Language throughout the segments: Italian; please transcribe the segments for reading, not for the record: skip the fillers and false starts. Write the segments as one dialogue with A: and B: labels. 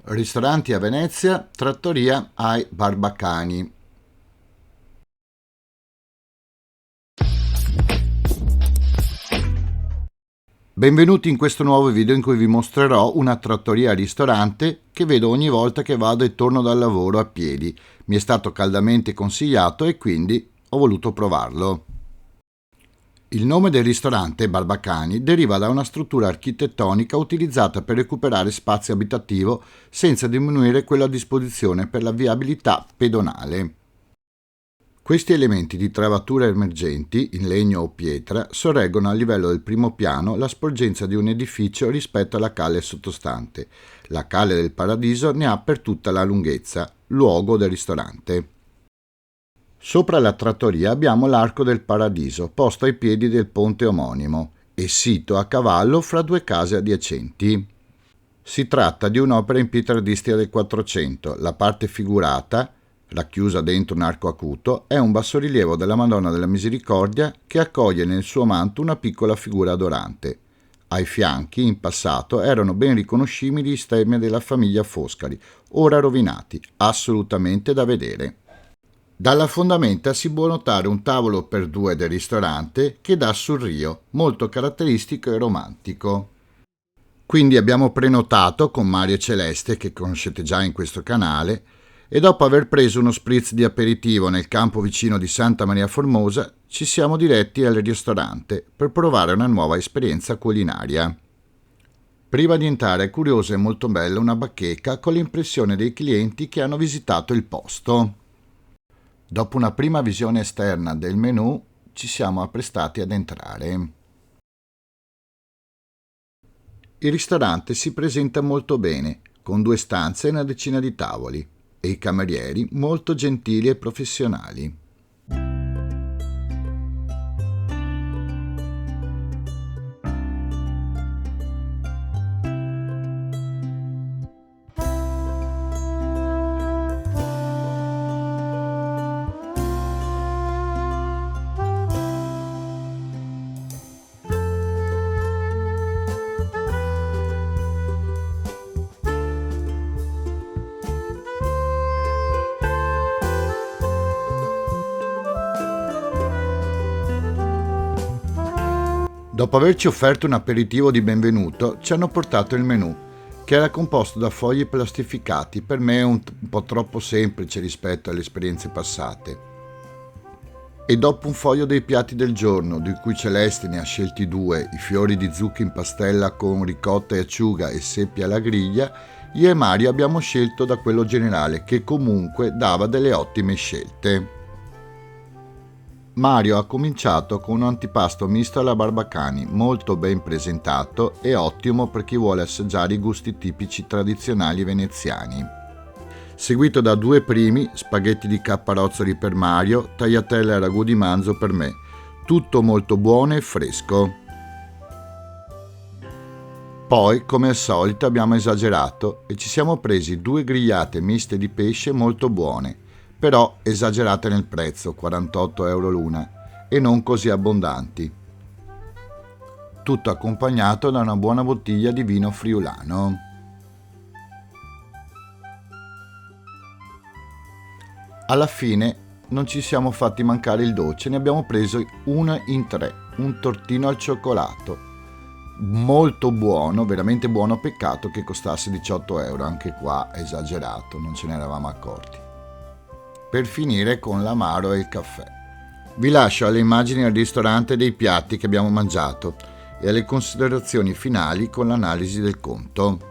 A: Ristoranti a Venezia, trattoria ai Barbacani. Benvenuti in questo nuovo video in cui vi mostrerò una trattoria-ristorante che vedo ogni volta che vado e torno dal lavoro a piedi. Mi è stato caldamente consigliato e quindi ho voluto provarlo. Il nome del ristorante, Barbacani, deriva da una struttura architettonica utilizzata per recuperare spazio abitativo senza diminuire quello a disposizione per la viabilità pedonale. Questi elementi di travatura emergenti, in legno o pietra, sorreggono a livello del primo piano la sporgenza di un edificio rispetto alla calle sottostante. La Calle del Paradiso ne ha per tutta la lunghezza, luogo del ristorante. Sopra la trattoria abbiamo l'Arco del Paradiso, posto ai piedi del ponte omonimo e sito a cavallo fra due case adiacenti. Si tratta di un'opera in pietra d'Istria del 400. La parte figurata, racchiusa dentro un arco acuto, è un bassorilievo della Madonna della Misericordia che accoglie nel suo manto una piccola figura adorante. Ai fianchi, in passato, erano ben riconoscibili stemmi della famiglia Foscari, ora rovinati, assolutamente da vedere. Dalla fondamenta si può notare un tavolo per due del ristorante che dà sul Rio, molto caratteristico e romantico. Quindi abbiamo prenotato con Mario Celeste, che conoscete già in questo canale, e dopo aver preso uno spritz di aperitivo nel campo vicino di Santa Maria Formosa, ci siamo diretti al ristorante per provare una nuova esperienza culinaria. Prima di entrare è curiosa e molto bella una bacheca con l'impressione dei clienti che hanno visitato il posto. Dopo una prima visione esterna del menù, ci siamo apprestati ad entrare. Il ristorante si presenta molto bene, con 2 stanze e una decina di tavoli, e i camerieri molto gentili e professionali. Dopo averci offerto un aperitivo di benvenuto, ci hanno portato il menù, che era composto da fogli plastificati, per me un po' troppo semplice rispetto alle esperienze passate. E dopo un foglio dei piatti del giorno, di cui Celeste ne ha scelti 2, i fiori di zucca in pastella con ricotta e acciuga e seppia alla griglia, io e Mario abbiamo scelto da quello generale, che comunque dava delle ottime scelte. Mario ha cominciato con un antipasto misto alla Barbacani, molto ben presentato e ottimo per chi vuole assaggiare i gusti tipici tradizionali veneziani. Seguito da 2 primi, spaghetti di capparozzoli per Mario, tagliatelle a ragù di manzo per me. Tutto molto buono e fresco. Poi, come al solito, abbiamo esagerato e ci siamo presi 2 grigliate miste di pesce molto buone, però esagerate nel prezzo, 48 euro l'una, e non così abbondanti. Tutto accompagnato da una buona bottiglia di vino friulano. Alla fine non ci siamo fatti mancare il dolce, ne abbiamo preso 1 in 3, un tortino al cioccolato. Molto buono, veramente buono, peccato che costasse 18 euro, anche qua esagerato, non ce ne eravamo accorti. Per finire con l'amaro e il caffè. Vi lascio alle immagini al ristorante dei piatti che abbiamo mangiato e alle considerazioni finali con l'analisi del conto.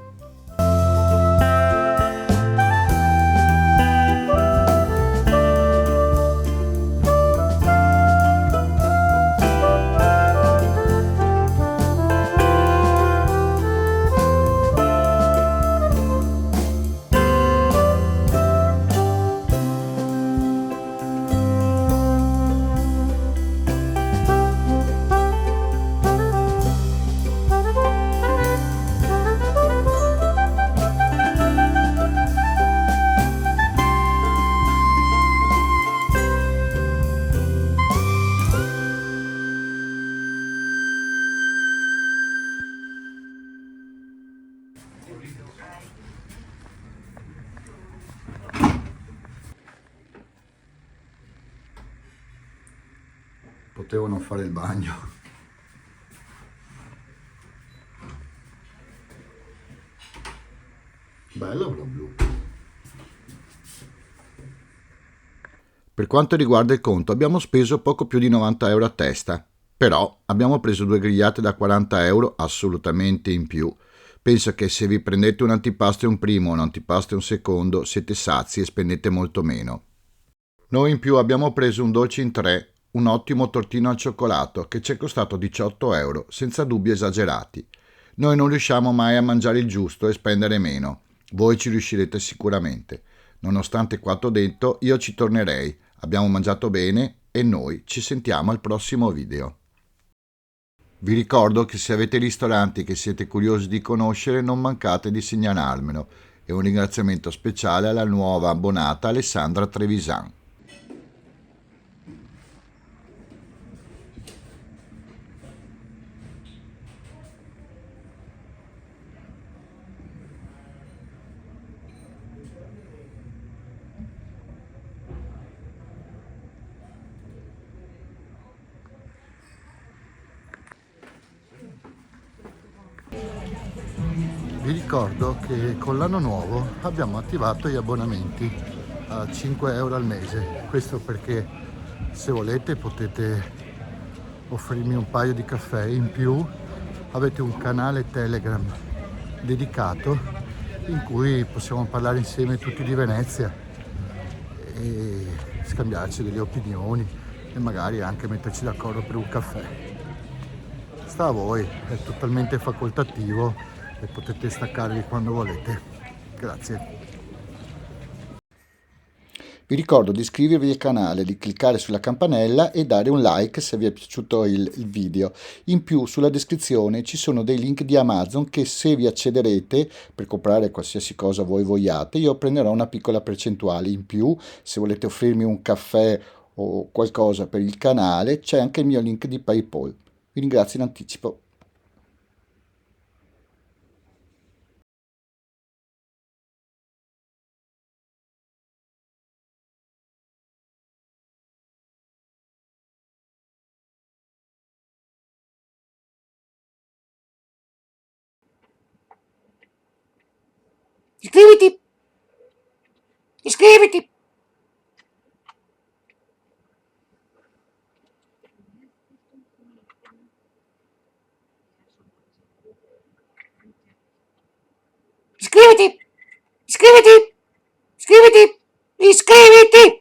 A: Potevo non fare il bagno. Bella una blu. Per quanto riguarda il conto, abbiamo speso poco più di 90 euro a testa, però abbiamo preso 2 grigliate da 40 euro assolutamente in più. Penso che se vi prendete un antipasto e un primo, un antipasto e un secondo, siete sazi e spendete molto meno. Noi in più abbiamo preso un dolce in 3, un ottimo tortino al cioccolato che ci è costato 18 euro, senza dubbi esagerati. Noi non riusciamo mai a mangiare il giusto e spendere meno. Voi ci riuscirete sicuramente. Nonostante quanto detto, io ci tornerei. Abbiamo mangiato bene e noi ci sentiamo al prossimo video. Vi ricordo che se avete ristoranti che siete curiosi di conoscere, non mancate di segnalarmelo. E un ringraziamento speciale alla nuova abbonata Alessandra Trevisan. Vi ricordo che con l'anno nuovo abbiamo attivato gli abbonamenti a 5 euro al mese. Questo perché se volete potete offrirmi un paio di caffè in più. Avete un canale Telegram dedicato in cui possiamo parlare insieme tutti di Venezia e scambiarci delle opinioni e magari anche metterci d'accordo per un caffè. Sta a voi, è totalmente facoltativo e potete staccarvi quando volete. Grazie. Vi ricordo di iscrivervi al canale, di cliccare sulla campanella e dare un like se vi è piaciuto il video. In più sulla descrizione ci sono dei link di Amazon che se vi accederete per comprare qualsiasi cosa voi vogliate, io prenderò una piccola percentuale. In più, se volete offrirmi un caffè o qualcosa per il canale, c'è anche il mio link di PayPal. Vi ringrazio in anticipo.
B: Iscriviti! Iscriviti! Iscriviti! Iscriviti! Iscriviti! Iscriviti!